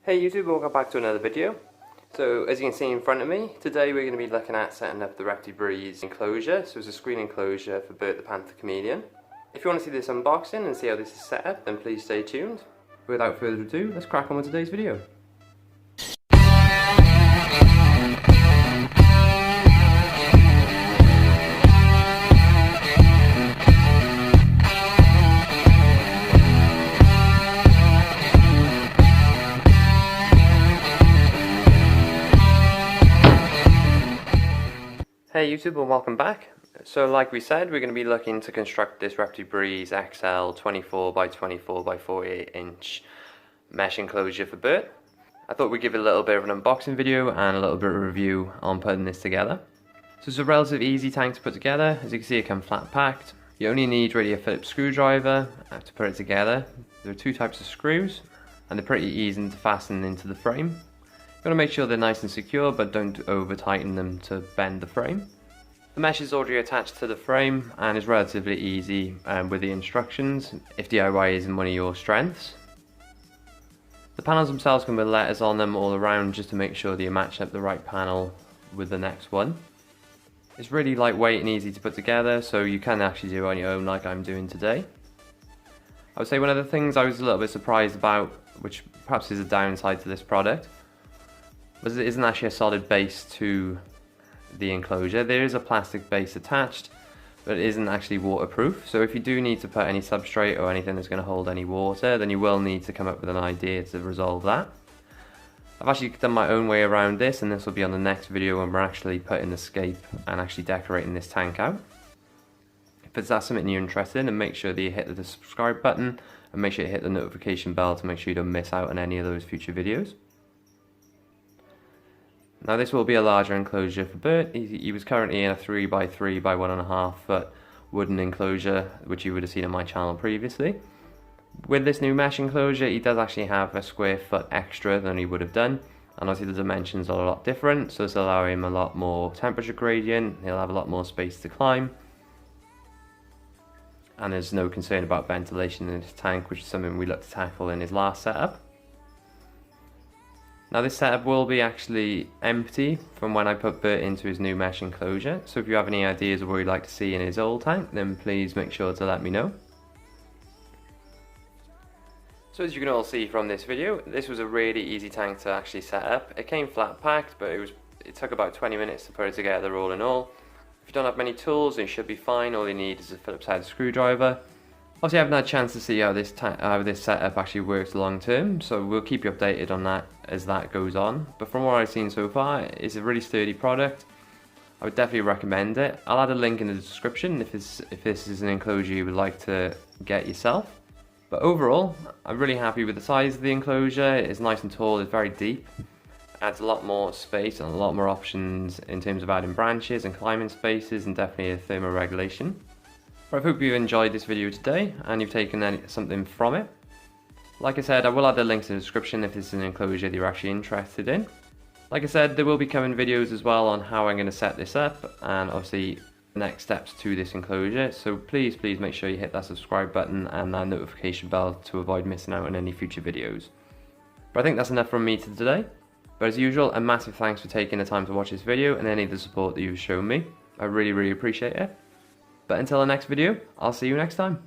Hey YouTube, welcome back to another video. So as you can see in front of me, today we're going to be looking at setting up the Reptibreeze Enclosure. So it's a screen enclosure for Bert the Panther Chameleon. If you want to see this unboxing and see how this is set up, then please stay tuned. Without further ado, let's crack on with today's video. Hey YouTube, and welcome back. So like we said, we're going to be looking to construct this Reptibreeze XL 24 by 24 by 48 inch mesh enclosure for Bert. I thought we'd give it a little bit of an unboxing video and a little bit of a review on putting this together. So it's a relatively easy tank to put together. As you can see, it comes flat packed. You only need really a Phillips screwdriver to put it together. There are two types of screws and they're pretty easy to fasten into the frame. You want to make sure they're nice and secure, but don't over tighten them to bend the frame. The mesh is already attached to the frame and is relatively easy with the instructions if DIY isn't one of your strengths. The panels themselves come with letters on them all around just to make sure that you match up the right panel with the next one. It's really lightweight and easy to put together, so you can actually do it on your own like I'm doing today. I would say one of the things I was a little bit surprised about, which perhaps is a downside to this product, was it isn't actually a solid base to the enclosure. There is a plastic base attached, but it isn't actually waterproof. So if you do need to put any substrate or anything that's going to hold any water, then you will need to come up with an idea to resolve that. I've actually done my own way around this, and this will be on the next video when we're actually putting the scape and actually decorating this tank out. If that's something you're interested in, then make sure that you hit the subscribe button and make sure you hit the notification bell to make sure you don't miss out on any of those future videos. Now this will be a larger enclosure for Bert. He was currently in a 3x3 by 1.5 foot wooden enclosure, which you would have seen on my channel previously. With this new mesh enclosure, he does actually have a square foot extra than he would have done, and obviously the dimensions are a lot different, so this will allow him a lot more temperature gradient. He'll have a lot more space to climb, and there's no concern about ventilation in his tank, which is something we looked to tackle in his last setup. Now this setup will be actually empty from when I put Bert into his new mesh enclosure, so if you have any ideas of what you'd like to see in his old tank, then please make sure to let me know. So as you can all see from this video, this was a really easy tank to actually set up. It came flat packed, but it took about 20 minutes to put it together all in all. If you don't have many tools, then you should be fine. All you need is a Phillips head screwdriver. Obviously I haven't had a chance to see how this setup actually works long term, so we'll keep you updated on that as that goes on. But from what I've seen so far, it's a really sturdy product. I would definitely recommend it. I'll add a link in the description if this is an enclosure you would like to get yourself. But overall, I'm really happy with the size of the enclosure. It's nice and tall, it's very deep. Adds a lot more space and a lot more options in terms of adding branches and climbing spaces, and definitely a thermoregulation. I hope you've enjoyed this video today and you've taken something from it. Like I said, I will add the links in the description if this is an enclosure that you're actually interested in. Like I said, there will be coming videos as well on how I'm going to set this up and obviously the next steps to this enclosure. So please make sure you hit that subscribe button and that notification bell to avoid missing out on any future videos. But I think that's enough from me today. But as usual, a massive thanks for taking the time to watch this video and any of the support that you've shown me. I really appreciate it. But until the next video, I'll see you next time.